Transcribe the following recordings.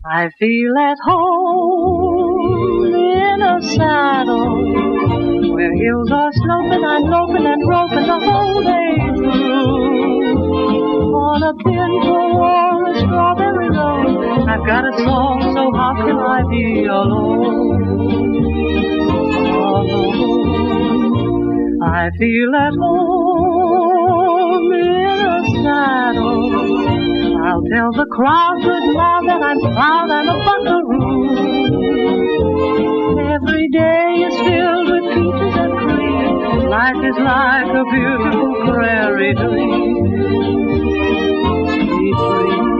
I feel at home in a saddle where hills are sloping, I'm loping and roping the whole day through. On a pinto or a strawberry road, I've got a song, so how can I be alone? Alone. I feel at home in a saddle. I'll tell the crowd good now that I'm proud and a buckaroo. Every day is filled with peaches and cream. Life is like a beautiful prairie dream. Sweet dream.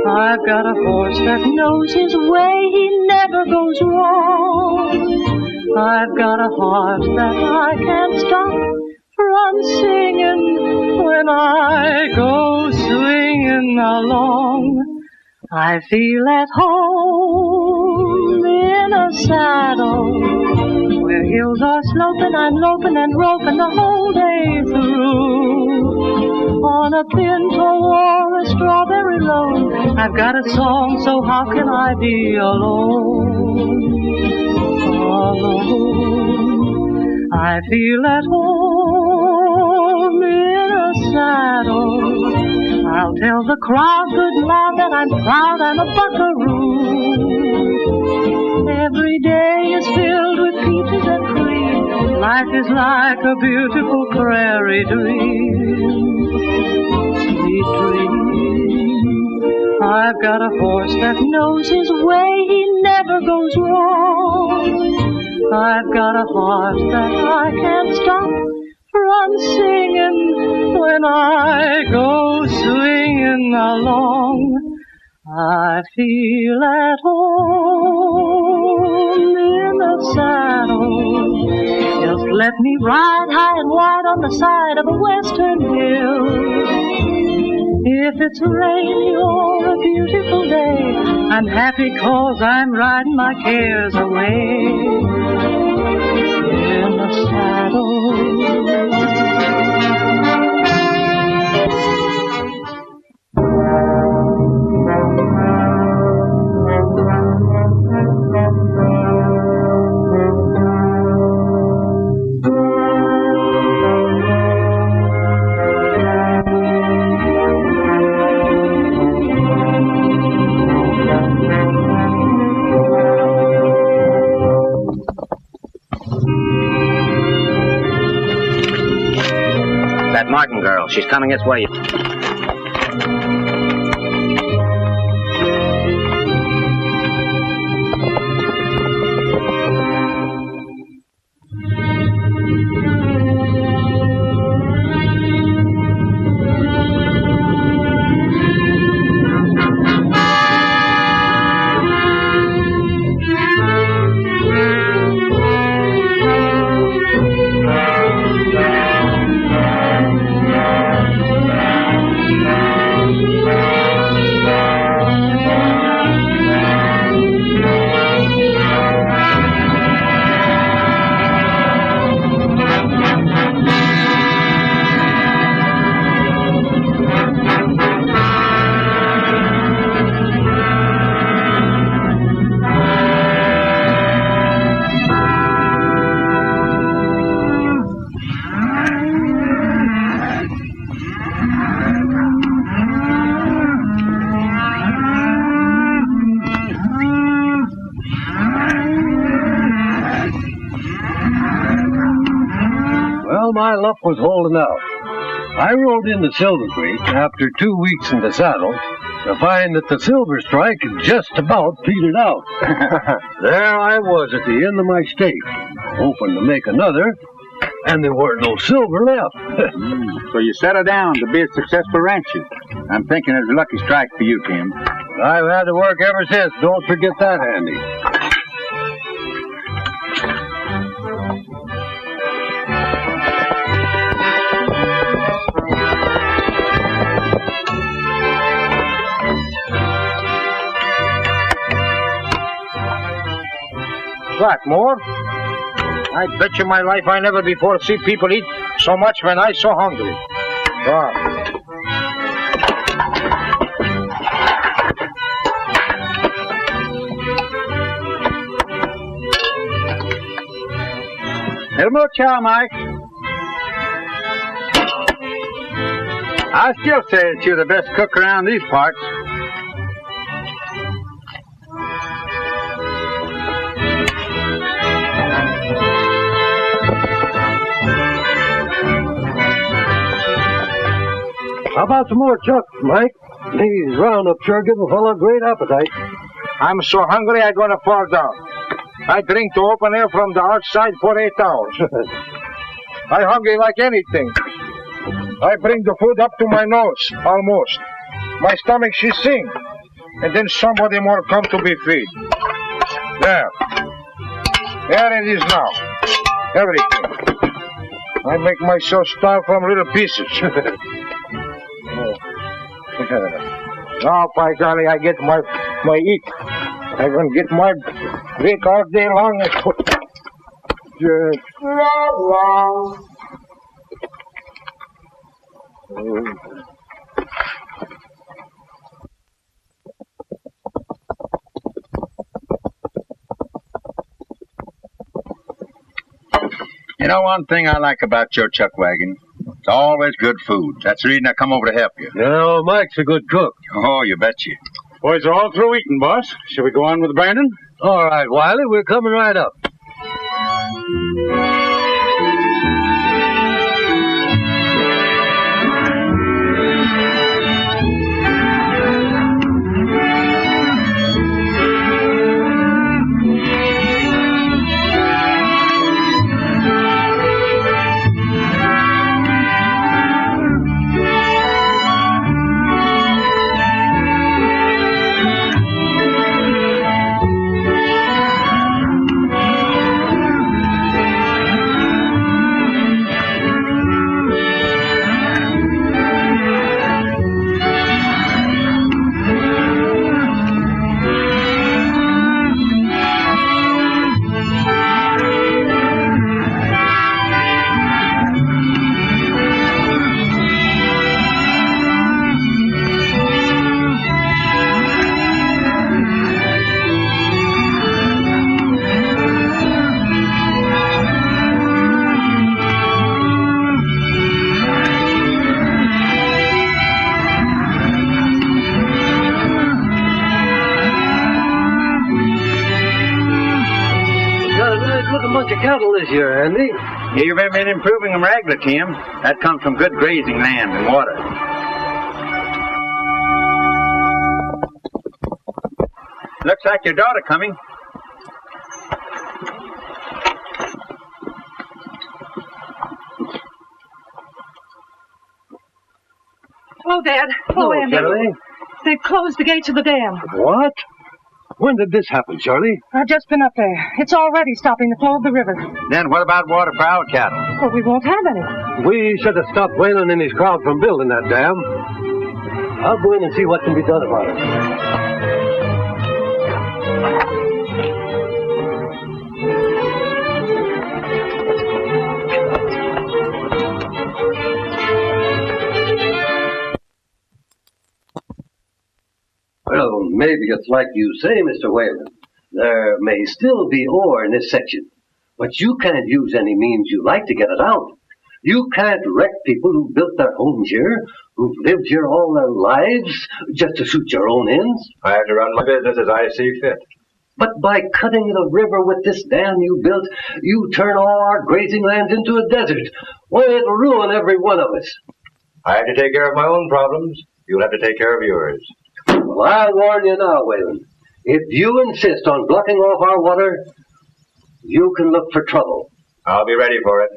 I've got a horse that knows his way, he never goes wrong. I've got a heart that I can't stop from singing when I go swinging along. I feel at home in a saddle where hills are sloping, I'm loping and roping the whole day through. On a pinto or a strawberry road, I've got a song, so how can I be alone? Alone. I feel at home in a saddle. I'll tell the crowd good now that I'm proud and a buckaroo. Every day is filled with peaches and cream. Life is like a beautiful prairie dream. Sweet dream. I've got a horse that knows his way, he never goes wrong. I've got a heart that I can't stop from singing when I go swinging along. I feel at home in a saddle. Just let me ride high and wide on the side of a western hill. If it's rainy or a beautiful day, I'm happy 'cause I'm riding my cares away in a saddle. That Martin girl, she's coming this way. my luck was holding out. I rode into Silver Creek after 2 weeks in the saddle to find that the silver strike had just about petered out. There I was at the end of my stake, hoping to make another, and there weren't no silver left. So you settled down to be a successful rancher. I'm thinking it's a lucky strike for you, Tim. I've had to work ever since. Don't forget that, Andy. What, more? I bet you my life I never before see people eat so much when I so hungry. Wow. Hello, chow, Mike. I still say that you're the best cook around these parts. How about some more chuck, Mike? These roundup sure give a fellow great appetite. I'm so hungry I'm gonna fall down. I drink the open air from the outside for 8 hours. I hungry like anything. I bring the food up to my nose, almost. My stomach, she sing. And then somebody more come to be feed. There. There it is now. Everything. I make myself starve from little pieces. Now, by golly, I get my eat. I gonna get my drink all day long. You know one thing I like about your chuck wagon? It's always good food. That's the reason I come over to help you. You know, Mike's a good cook. Oh, you betcha. Boys are all through eating, boss. Shall we go on with Brandon? All right, Wiley, we're coming right up. Cattle this year, Andy. You've been improving them regular, Tim. That comes from good grazing land and water. Looks like your daughter coming. Oh, Dad. Oh, Andy. Shirley. They've closed the gates of the dam. What? When did this happen, Shirley? I've just been up there. It's already stopping the flow of the river. Then what about water for our cattle? Well, we won't have any. We should have stopped Weylan and his crowd from building that dam. I'll go in and see what can be done about it. Well, maybe it's like you say, Mr. Weylan. There may still be ore in this section, but you can't use any means you like to get it out. You can't wreck people who built their homes here, who've lived here all their lives, just to suit your own ends. I have to run my business as I see fit. But by cutting the river with this dam you built, you turn all our grazing lands into a desert. Why, it'll ruin every one of us. I have to take care of my own problems. You'll have to take care of yours. Well, I warn you now, Weylan. If you insist on blocking off our water, you can look for trouble. I'll be ready for it.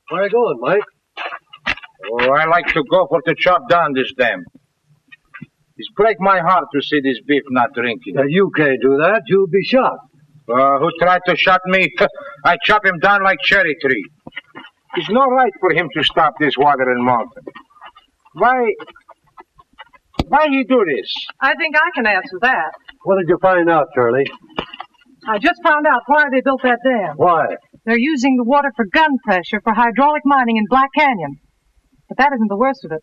Where are you going, Mike? Oh, I like to go for to chop down this dam. It's break my heart to see this beef not drinking. You can't do that. You'll be shot. Who tried to shot me? I chop him down like cherry tree. It's no right for him to stop this water and mountain. Why he do this? I think I can answer that. What did you find out, Shirley? I just found out why they built that dam. Why? They're using the water for gun pressure for hydraulic mining in Black Canyon. But that isn't the worst of it.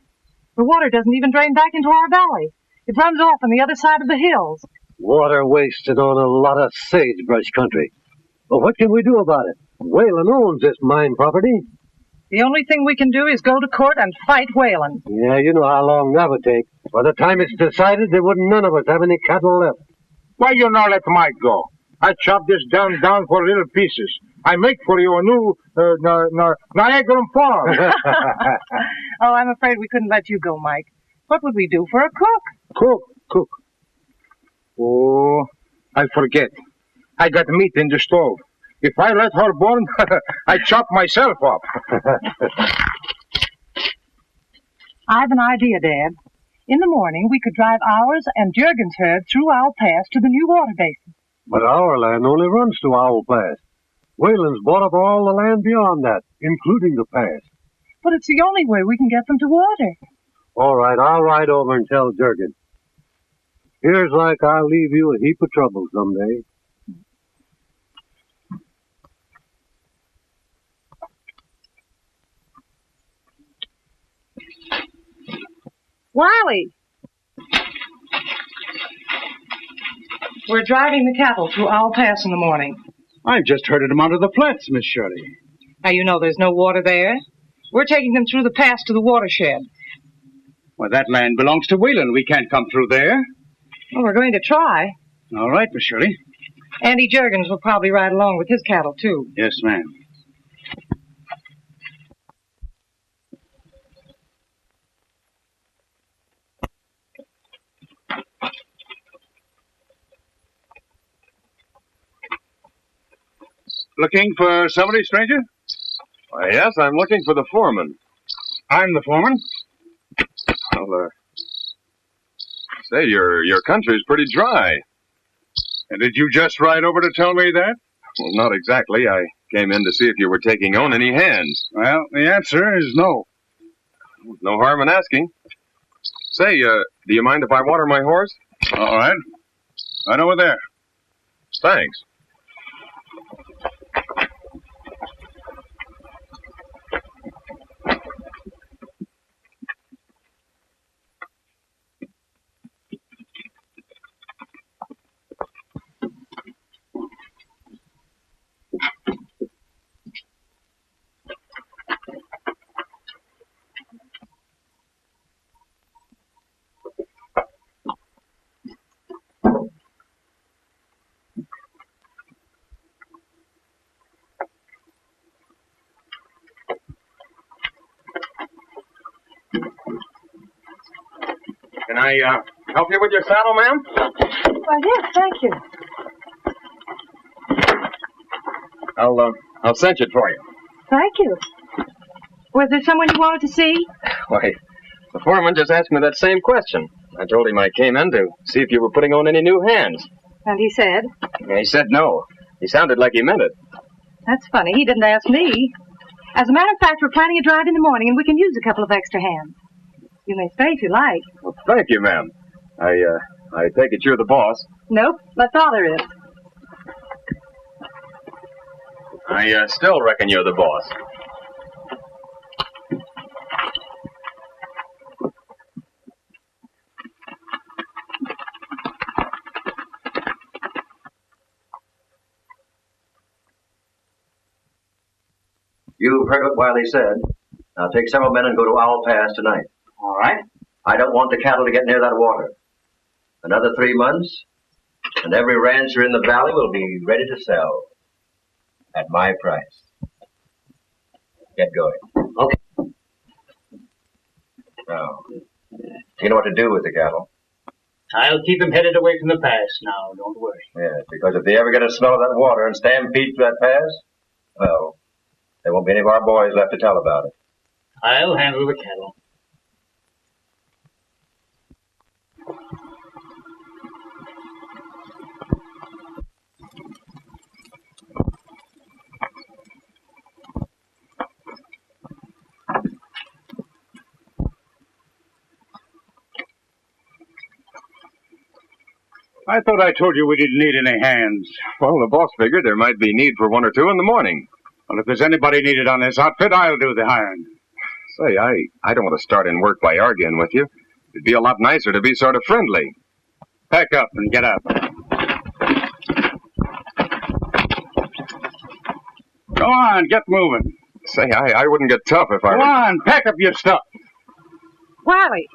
The water doesn't even drain back into our valley. It runs off on the other side of the hills. Water wasted on a lot of sagebrush country. Well, what can we do about it? Weylan owns this mine property. The only thing we can do is go to court and fight Weylan. Yeah, you know how long that would take. By the time it's decided, there wouldn't none of us have any cattle left. Why you not let Mike go? I chop this down for little pieces. I make for you a new Niagara farm. Oh, I'm afraid we couldn't let you go, Mike. What would we do for a cook? Cook. Oh, I forget. I got meat in the stove. If I let her burn, I chop myself up. I've an idea, Dad. In the morning, we could drive ours and Jurgen's herd through Owl Pass to the new water basin. But our land only runs to Owl Pass. Weylan's bought up all the land beyond that, including the pass. But it's the only way we can get them to water. All right, I'll ride over and tell Jurgen. Here's like I'll leave you a heap of trouble someday. Wiley! We're driving the cattle through Owl Pass in the morning. I've just herded them onto the flats, Miss Shirley. Now, you know there's no water there. We're taking them through the pass to the watershed. Well, that land belongs to Weylan. We can't come through there. Well, we're going to try. All right, Miss Shirley. Andy Jurgens will probably ride along with his cattle, too. Yes, ma'am. Looking for somebody, stranger? Why, yes, I'm looking for the foreman. I'm the foreman. Well, say, your country's pretty dry. And did you just ride over to tell me that? Well, not exactly. I came in to see if you were taking on any hands. Well, the answer is no. No harm in asking. Say, do you mind if I water my horse? All right. Right over there. Thanks. Can I help you with your saddle, ma'am? Why, yes, thank you. I'll cinch it for you. Thank you. Was there someone you wanted to see? Why, the foreman just asked me that same question. I told him I came in to see if you were putting on any new hands. And he said? He said no. He sounded like he meant it. That's funny. He didn't ask me. As a matter of fact, we're planning a drive in the morning, and we can use a couple of extra hands. You may stay if you like. Well, thank you, ma'am. I take it you're the boss. Nope, my father is. I still reckon you're the boss. You've heard what Wiley said. Now take several men and go to Owl Pass tonight. All right. I don't want the cattle to get near that water. Another 3 months, and every rancher in the valley will be ready to sell at my price. Get going. Okay. Now, you know what to do with the cattle. I'll keep them headed away from the pass now, don't worry. Yeah, because if they ever get a smell of that water and stampede through that pass, well, there won't be any of our boys left to tell about it. I'll handle the cattle. I thought I told you we didn't need any hands. Well, the boss figured there might be need for 1 or 2 in the morning. Well, if there's anybody needed on this outfit, I'll do the hiring. Say, I don't want to start in work by arguing with you. It'd be a lot nicer to be sort of friendly. Pack up and get up. Go on, get moving. Say, I wouldn't get tough if I Go on, pack up your stuff. Wiley.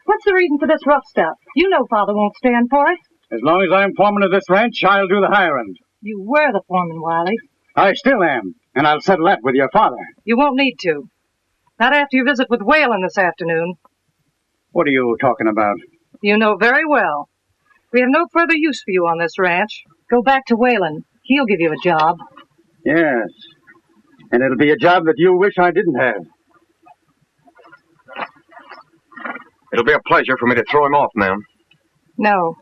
What's the reason for this rough stuff? You know Father won't stand for it. As long as I'm foreman of this ranch, I'll do the hiring. You were the foreman, Wiley. I still am. And I'll settle that with your father. You won't need to. Not after your visit with Weylan this afternoon. What are you talking about? You know very well. We have no further use for you on this ranch. Go back to Weylan. He'll give you a job. Yes. And it'll be a job that you wish I didn't have. It'll be a pleasure for me to throw him off, ma'am. No.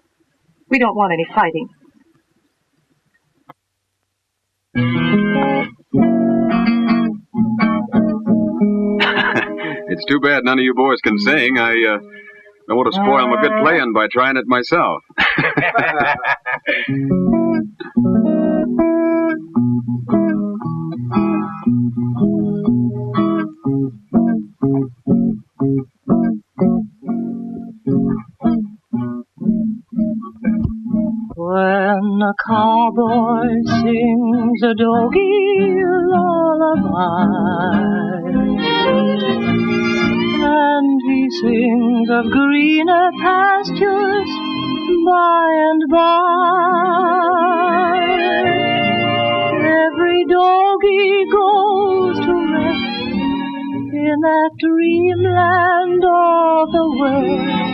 We don't want any fighting. It's too bad none of you boys can sing. I don't want to spoil my good playing by trying it myself. When a cowboy sings a doggy lullaby, and he sings of greener pastures by and by, every doggy goes to rest in that dreamland of the West.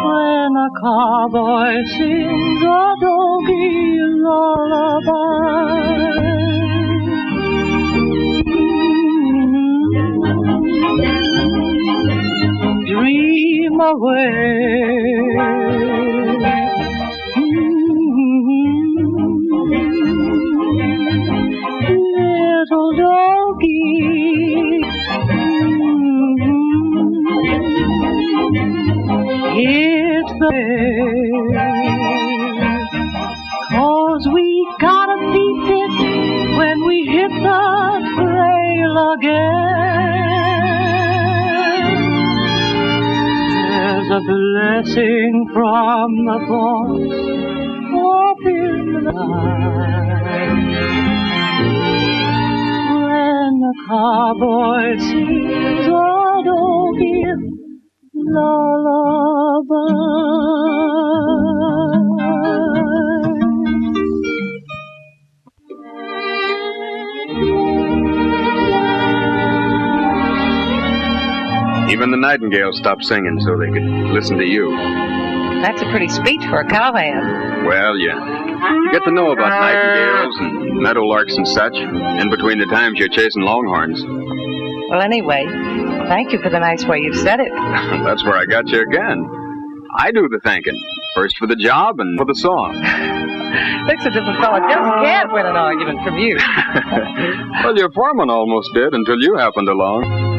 When a cowboy sings a doggy lullaby, dream away. Little doggy, hit the air, 'cause we gotta be fit when we hit the trail again. There's a blessing from the boss up in the night when a cowboy sings a doggy lullaby. Even the nightingales stopped singing so they could listen to you. That's a pretty speech for a cowhand. Well, you get to know about nightingales and meadowlarks and such in between the times you're chasing longhorns. Well, anyway, thank you for the nice way you said it. That's where I got you again. I do the thanking. First for the job and for the song. Looks as if a fellow just can't win an argument from you. Well, your foreman almost did until you happened along.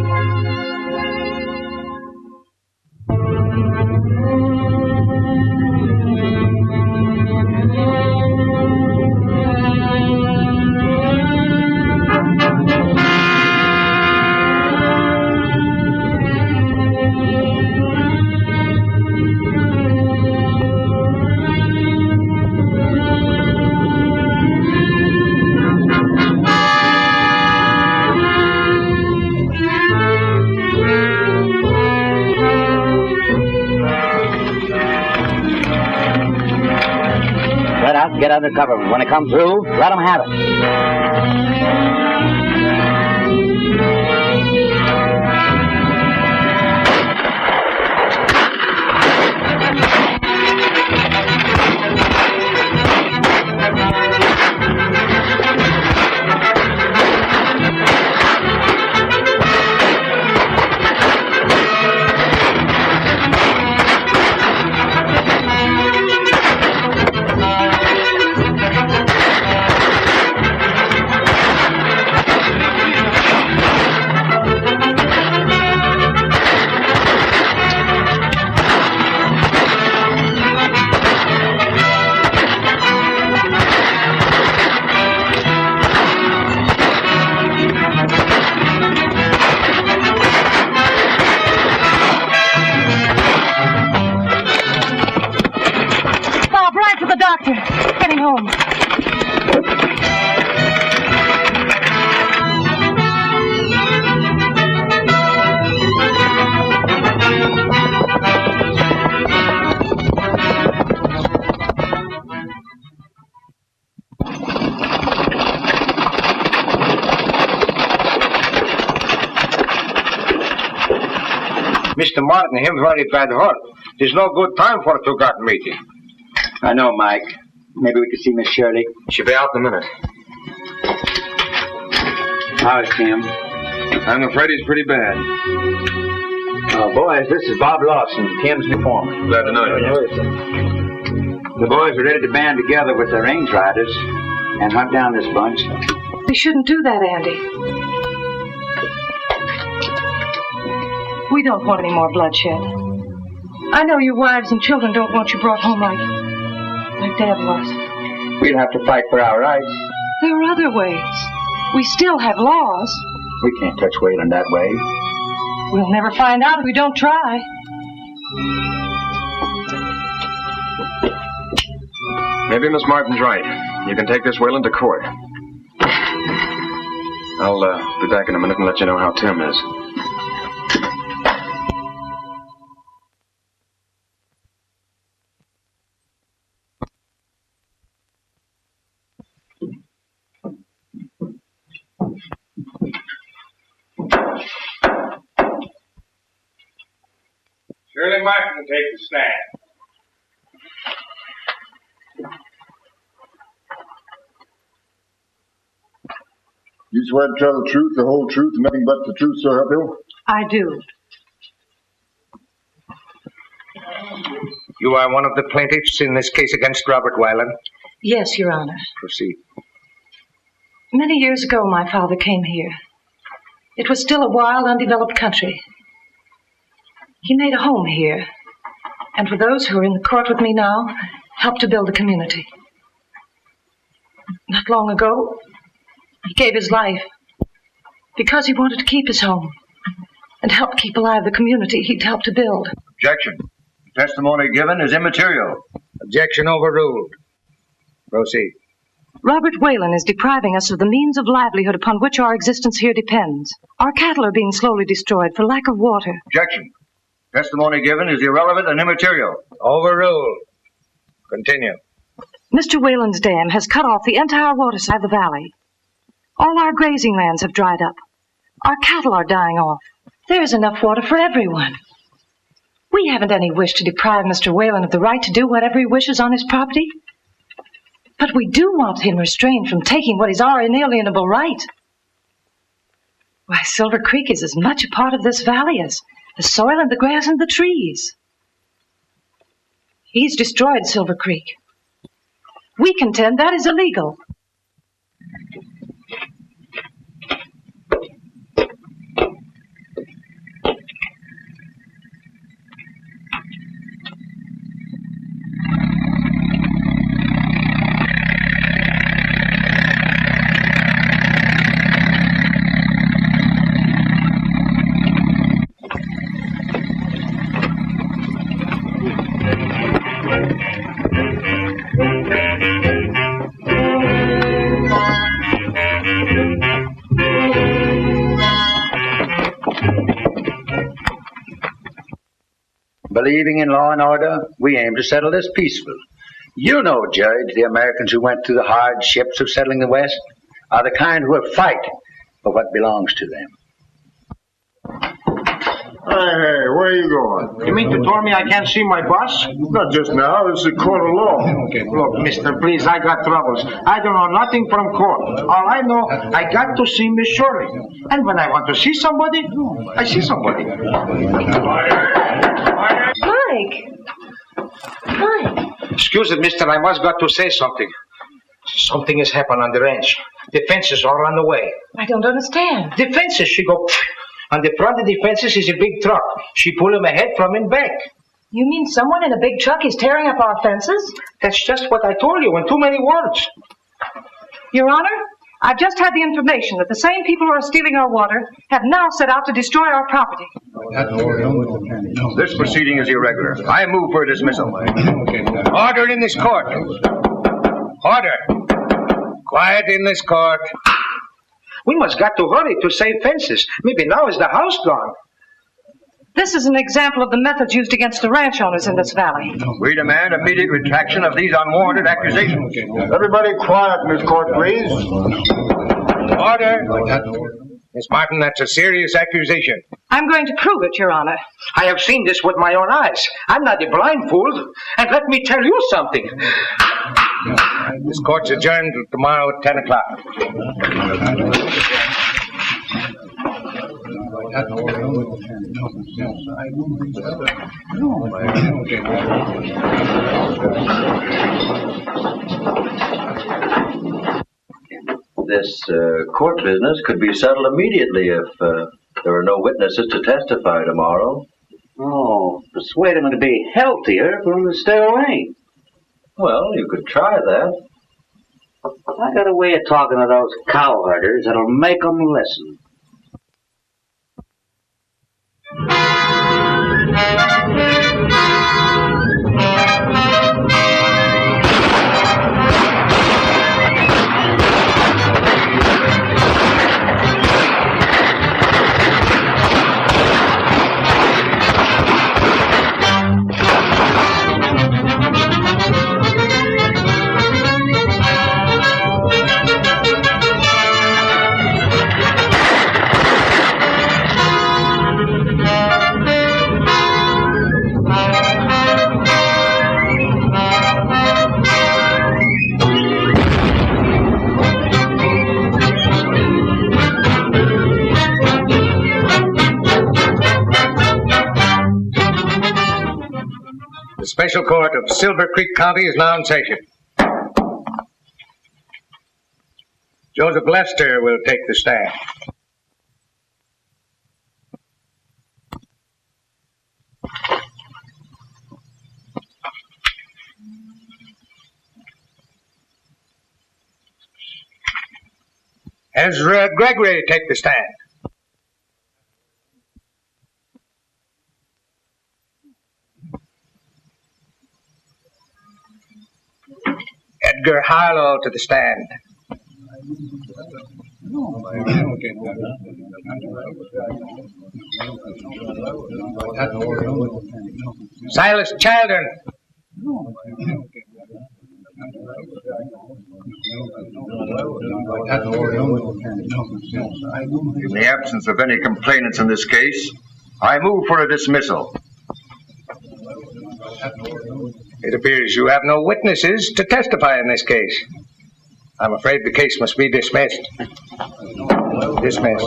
Get under cover. When it comes through, let them have it. Mr. Martin, him very bad hurt. There's no good time for a two-guard meeting. I know, Mike. Maybe we could see Miss Shirley. She'll be out in a minute. How's Tim? I'm afraid he's pretty bad. Boys, this is Bob Lawson, Tim's new foreman. Glad to know you. The boys are ready to band together with their range riders and hunt down this bunch. We shouldn't do that, Andy. We don't want any more bloodshed. I know your wives and children don't want you brought home like Dad was. We'd have to fight for our rights. There are other ways. We still have laws. We can't touch Weylan that way. We'll never find out if we don't try. Maybe Miss Martin's right. You can take this Weylan to court. I'll be back in a minute and let you know how Tim is. Shirley Martin will take the stand. You swear to tell the truth, the whole truth, and nothing but the truth, so help you? I do. You are one of the plaintiffs in this case against Robert Weylan? Yes, Your Honor. Proceed. Many years ago, my father came here. It was still a wild, undeveloped country. He made a home here, and for those who are in the court with me now, helped to build a community. Not long ago, he gave his life because he wanted to keep his home and help keep alive the community he'd helped to build. Objection. The testimony given is immaterial. Objection overruled. Proceed. Robert Weylan is depriving us of the means of livelihood upon which our existence here depends. Our cattle are being slowly destroyed for lack of water. Objection. Testimony given is irrelevant and immaterial. Overruled. Continue. Mr. Weyland's dam has cut off the entire water side of the valley. All our grazing lands have dried up. Our cattle are dying off. There is enough water for everyone. We haven't any wish to deprive Mr. Weylan of the right to do whatever he wishes on his property. But we do want him restrained from taking what is our inalienable right. Why, Silver Creek is as much a part of this valley as the soil and the grass and the trees. He's destroyed Silver Creek. We contend that is illegal. Believing in law and order, we aim to settle this peaceful. You know, Judge, the Americans who went through the hardships of settling the West are the kind who will fight for what belongs to them. Hey, where are you going? You mean to tell me I can't see my boss? Not just now, this is a court of law. Look, mister, please, I got troubles. I don't know nothing from court. All I know, I got to see Miss Shirley. And when I want to see somebody, I see somebody. Mike! Excuse me, mister, I must got to say something. Something has happened on the ranch. The fences are on the way. I don't understand. The fences, she go... On the front of the fences is a big truck. She pull him ahead from in back. You mean someone in a big truck is tearing up our fences? That's just what I told you in too many words. Your Honor, I've just had the information that the same people who are stealing our water have now set out to destroy our property. This proceeding is irregular. I move for a dismissal. Order in this court. Order. Quiet in this court. We must got to hurry to save fences. Maybe now is the house gone. This is an example of the methods used against the ranch owners in this valley. We demand immediate retraction of these unwarranted accusations. Everybody quiet in this court, please. Order. Miss Martin, that's a serious accusation. I'm going to prove it, Your Honor. I have seen this with my own eyes. I'm not a blind fool. And let me tell you something. This court's adjourned tomorrow at 10 o'clock. This court business could be settled immediately if there are no witnesses to testify tomorrow. Oh, persuade him to be healthier for him to stay away. Well, you could try that. I got a way of talking to those cow herders that'll make them listen. The Special Court of Silver Creek County is now in session. Joseph Lester will take the stand. Ezra Gregory take the stand. Edgar Harlow to the stand. Silas Children. In the absence of any complainants in this case, I move for a dismissal. It appears you have no witnesses to testify in this case. I'm afraid the case must be dismissed. Dismissed.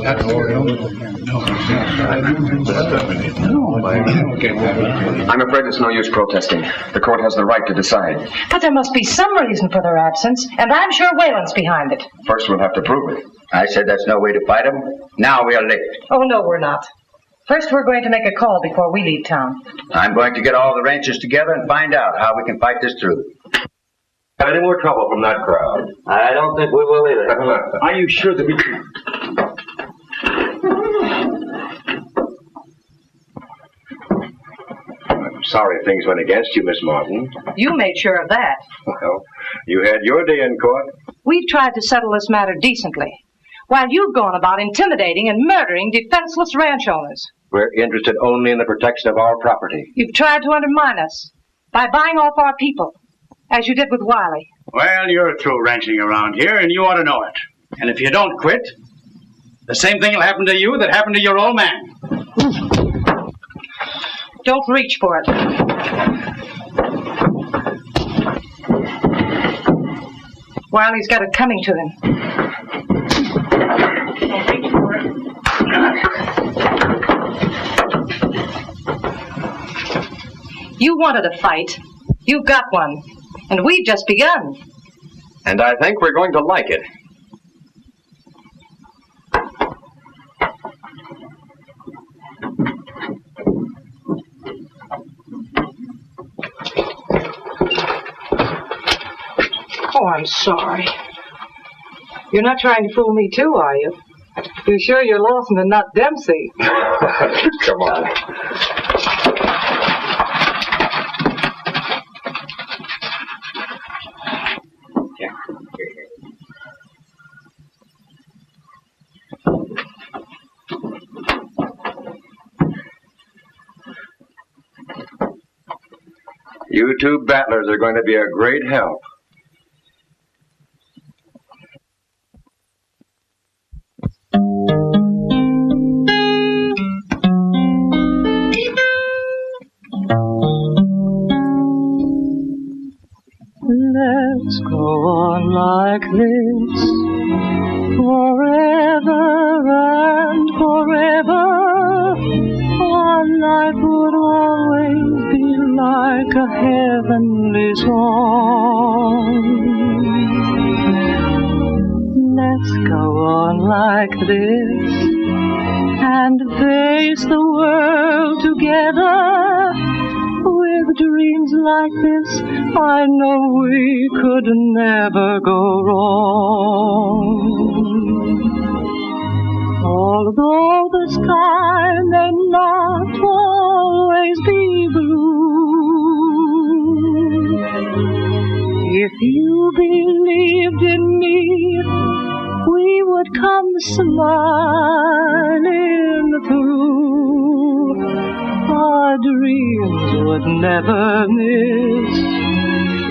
I'm afraid it's no use protesting. The court has the right to decide. But there must be some reason for their absence, and I'm sure Weylan's behind it. First, we'll have to prove it. I said that's no way to fight them. Now we are late. Oh, no, we're not. First, we're going to make a call before we leave town. I'm going to get all the ranchers together and find out how we can fight this through. Have any more trouble from that crowd? I don't think we will either. Are you sure that we can? I'm sorry things went against you, Miss Martin. You made sure of that. Well, you had your day in court. We've tried to settle this matter decently, while you've gone about intimidating and murdering defenseless ranch owners. We're interested only in the protection of our property. You've tried to undermine us by buying off our people, as you did with Wiley. Well, you're through ranching around here, and you ought to know it. And if you don't quit, the same thing will happen to you that happened to your old man. Don't reach for it. Wiley's got it coming to him. Don't reach for it. You wanted a fight. You've got one. And we've just begun. And I think we're going to like it. Oh, I'm sorry. You're not trying to fool me too, are you? You're sure you're Lawson and not Dempsey? Come on. You two battlers are going to be a great help. a heavenly song. Let's go on like this and face the world together. With dreams like this, I know we could never go wrong. Although the sky may not always be blue, if you believed in me, we would come smiling through. Our dreams would never miss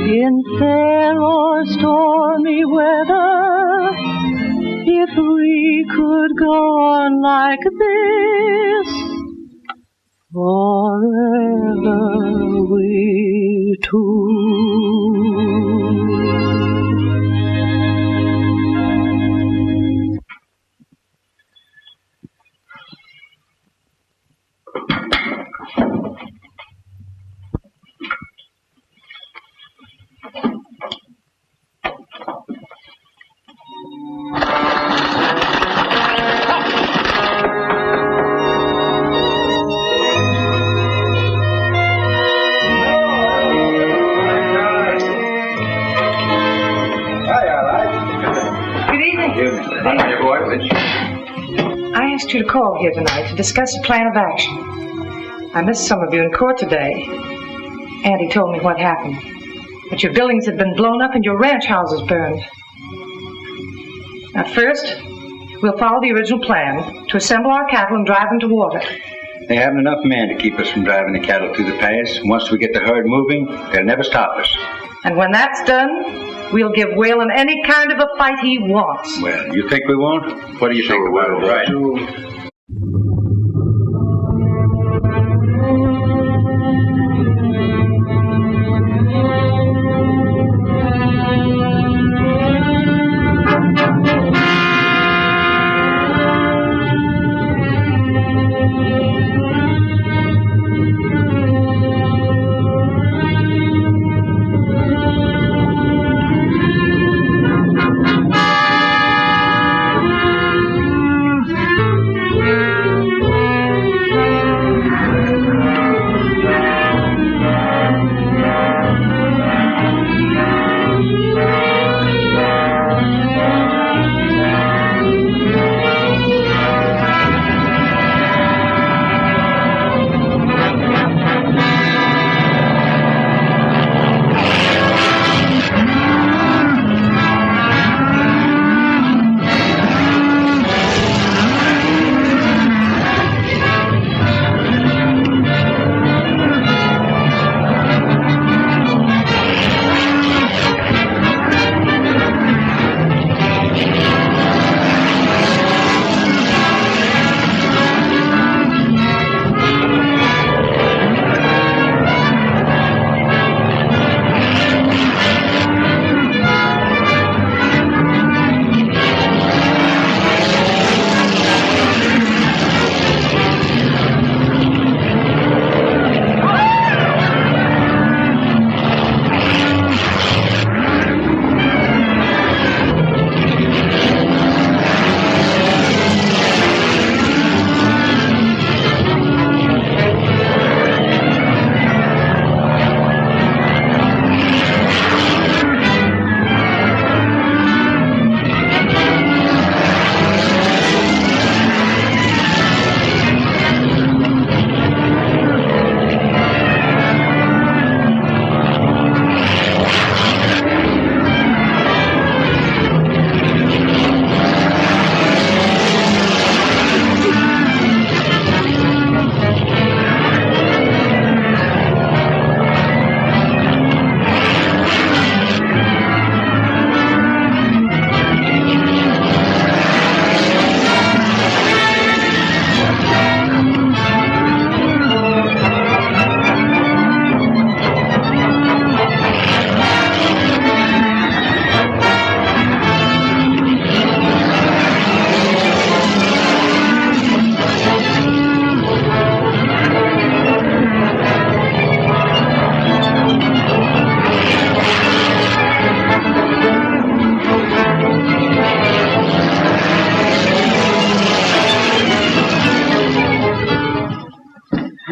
in fair or stormy weather. If we could go on like this forever, we two. I asked you to call here tonight to discuss a plan of action. I missed some of you in court today. Auntie told me what happened. That your buildings had been blown up and your ranch houses burned. Now first, we'll follow the original plan to assemble our cattle and drive them to water. They haven't enough men to keep us from driving the cattle through the pass. Once we get the herd moving, they'll never stop us. And when that's done, we'll give Weylan any kind of a fight he wants. Well, you think we won't? What do you think about it, right?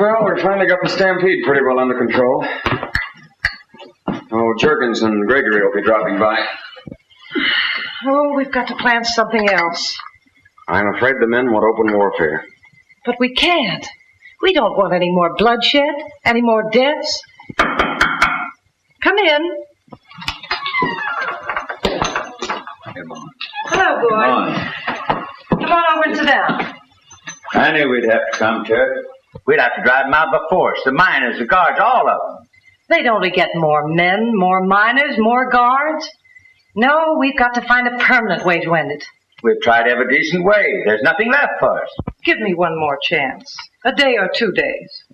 Well, we finally got the stampede pretty well under control. Oh, Jerkins and Gregory will be dropping by. Oh, we've got to plan something else. I'm afraid the men want open warfare. But we can't. We don't want any more bloodshed, any more deaths. Come in. Hello, boy. Come on over and sit down. I knew we'd have to come to it. We'd have to drive them out by force. The miners, the guards, all of them. They'd only get more men, more miners, more guards. No, we've got to find a permanent way to end it. We've tried every decent way. There's nothing left for us. Give me one more chance. A day or 2 days.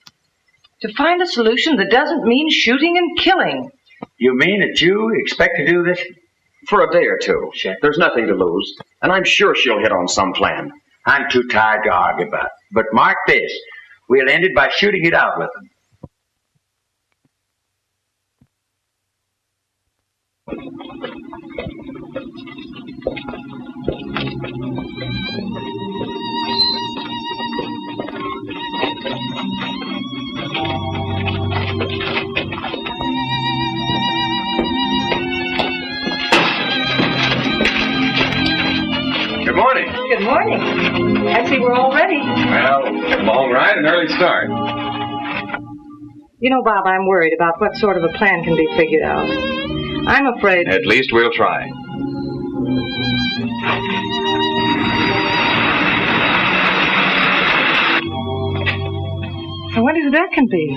To find a solution that doesn't mean shooting and killing. You mean that you expect to do this? For a day or two. There's nothing to lose. And I'm sure she'll hit on some plan. I'm too tired to argue about it. But mark this. We'll end it by shooting it out with them. Good morning. Good morning. I see we're all ready. Well, long ride and early start. You know, Bob, I'm worried about what sort of a plan can be figured out. I'm afraid... At least we'll try. I wonder who that can be.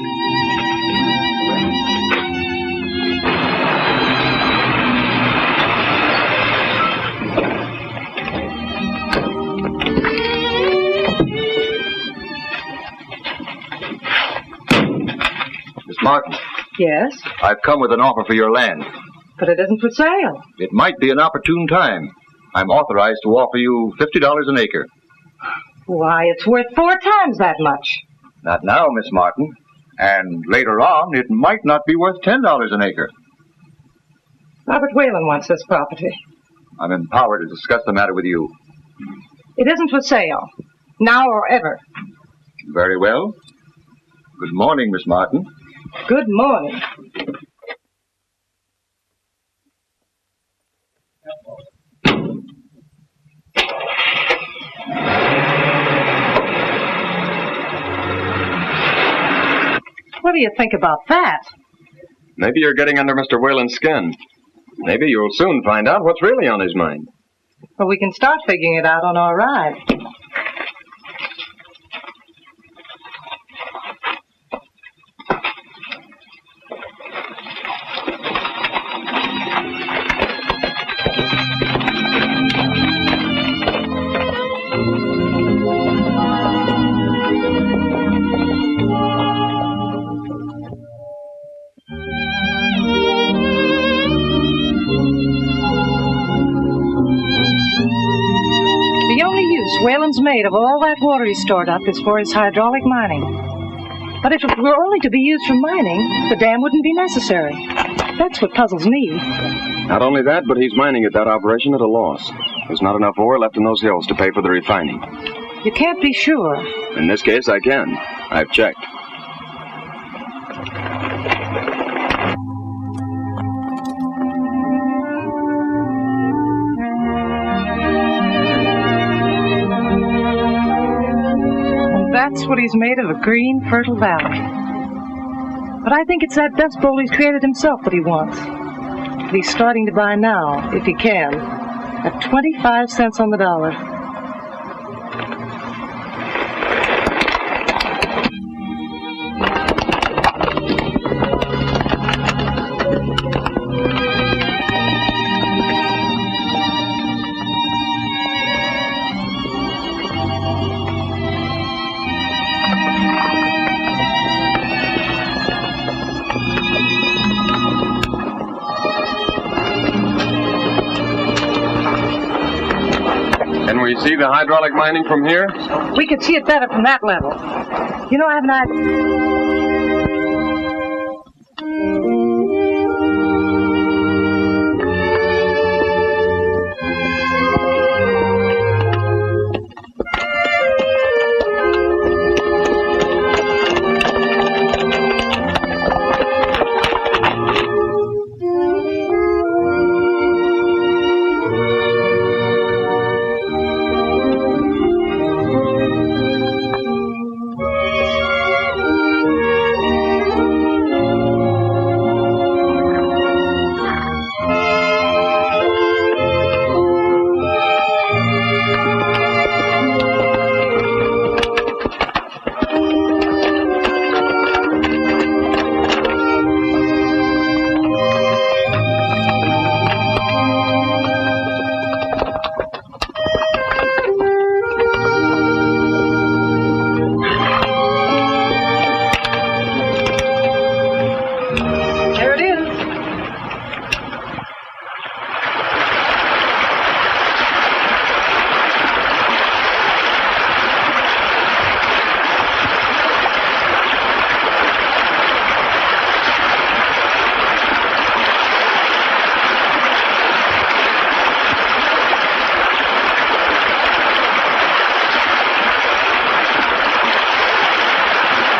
Miss Martin. Yes? I've come with an offer for your land. But it isn't for sale. It might be an opportune time. I'm authorized to offer you $50 an acre. Why, it's worth 4 times that much. Not now, Miss Martin. And later on, it might not be worth $10 an acre. Robert Weylan wants this property. I'm empowered to discuss the matter with you. It isn't for sale. Now or ever. Very well. Good morning, Miss Martin. Good morning. What do you think about that? Maybe you're getting under Mr. Weyland's skin. Maybe you'll soon find out what's really on his mind. Well, we can start figuring it out on our ride. Weyland's made of all that water he stored up is for his hydraulic mining. But if it were only to be used for mining, the dam wouldn't be necessary. That's what puzzles me. Not only that, but he's mining at that operation at a loss. There's not enough ore left in those hills to pay for the refining. You can't be sure. In this case, I can. I've checked. That's what he's made of, a green, fertile valley. But I think it's that dust bowl he's created himself that he wants. That he's starting to buy now, if he can, at 25 cents on the dollar. Can we see the hydraulic mining from here? We could see it better from that level. You know, I have an idea.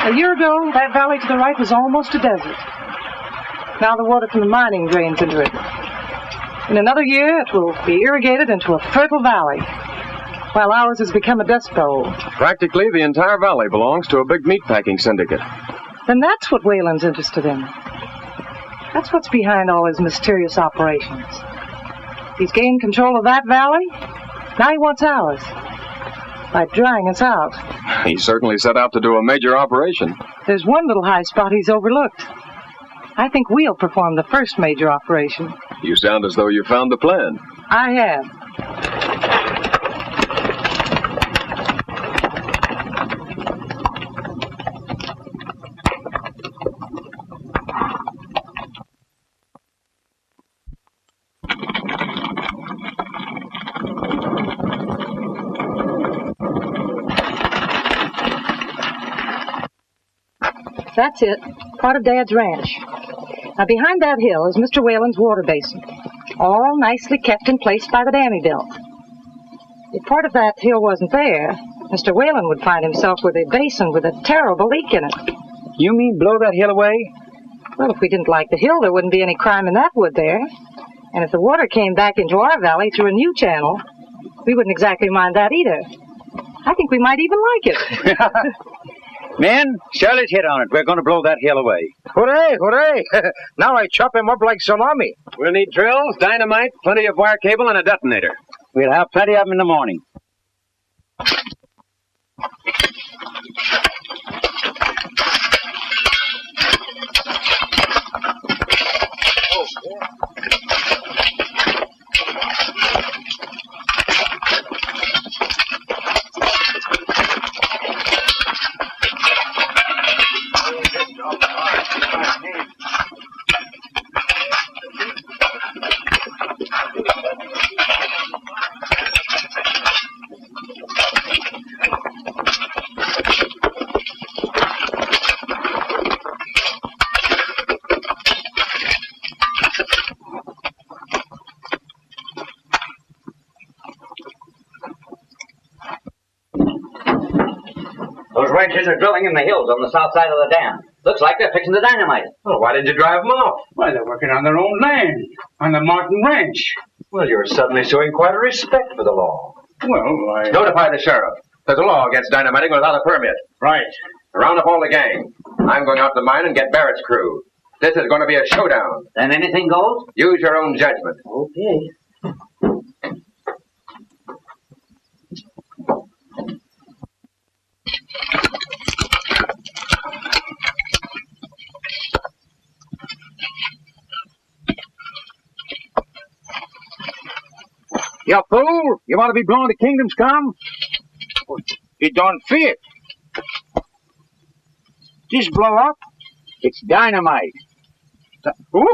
A year ago, that valley to the right was almost a desert. Now the water from the mining drains into it. In another year, it will be irrigated into a fertile valley, while ours has become a dust bowl. Practically the entire valley belongs to a big meatpacking syndicate. Then that's what Weyland's interested in. That's what's behind all his mysterious operations. He's gained control of that valley. Now he wants ours. By drying us out. He certainly set out to do a major operation. There's one little high spot he's overlooked. I think we'll perform the first major operation. You sound as though you found the plan. I have. That's it. Part of Dad's ranch. Now, behind that hill is Mr. Weyland's water basin, all nicely kept in place by the dam he built. If part of that hill wasn't there, Mr. Weyland would find himself with a basin with a terrible leak in it. You mean blow that hill away? Well, if we didn't like the hill, there wouldn't be any crime in that, would there? And if the water came back into our valley through a new channel, we wouldn't exactly mind that either. I think we might even like it. Men, Shirley's hit on it. We're going to blow that hill away. Hooray, hooray! Now I chop him up like salami. We'll need drills, dynamite, plenty of wire cable, and a detonator. We'll have plenty of them in the morning. Those ranchers are drilling in the hills on the south side of the dam. Looks like they're fixing to dynamite it. Well, why didn't you drive them off? Why, they're working on their own land, on the Martin Ranch. Well, you're suddenly showing quite a respect for the law. Well, Notify the sheriff. There's a law against dynamiting without a permit. Right. Round up all the gang. I'm going out to the mine and get Barrett's crew. This is going to be a showdown. Then anything goes? Use your own judgment. Okay. You fool! You want to be blown to kingdom's come? It don't fit. Just blow up. It's dynamite. Ooh.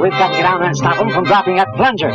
We've got to get down there and stop them from dropping that plunger.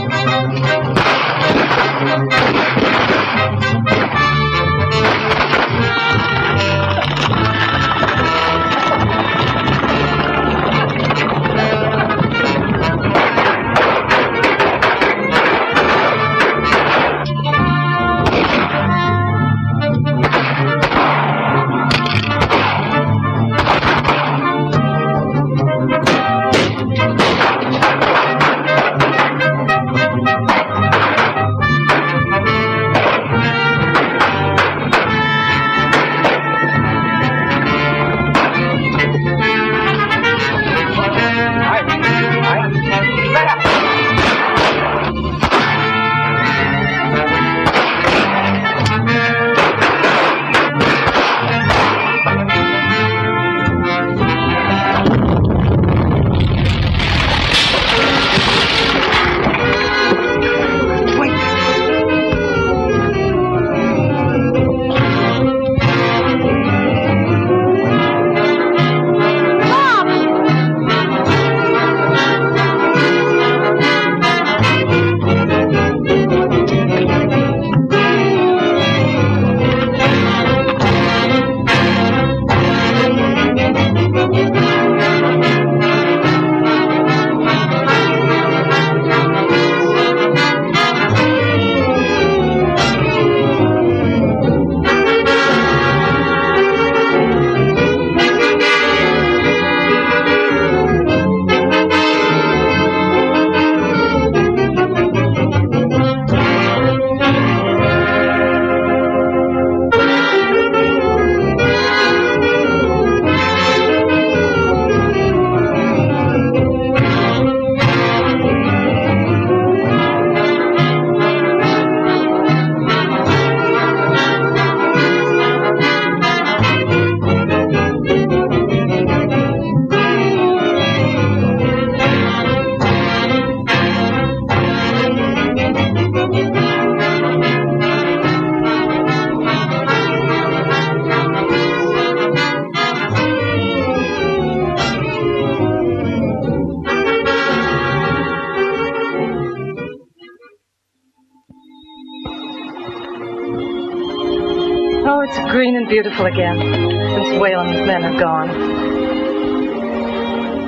green and beautiful again since Weylan's men have gone.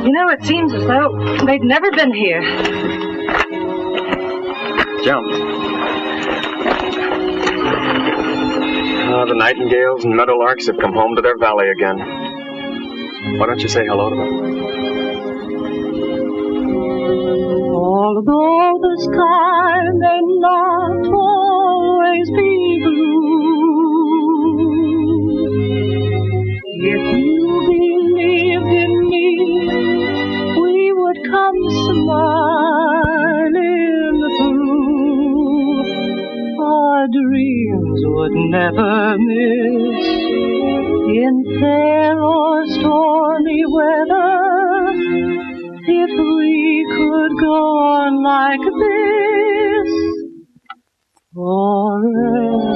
You know, it seems as though they'd never been here. Jump. The nightingales and meadowlarks have come home to their valley again. Why don't you say hello to them? Although the sky may not always be blue, if you believed in me, we would come smiling through. Our dreams would never miss in fair or stormy weather. If we could go on like this forever.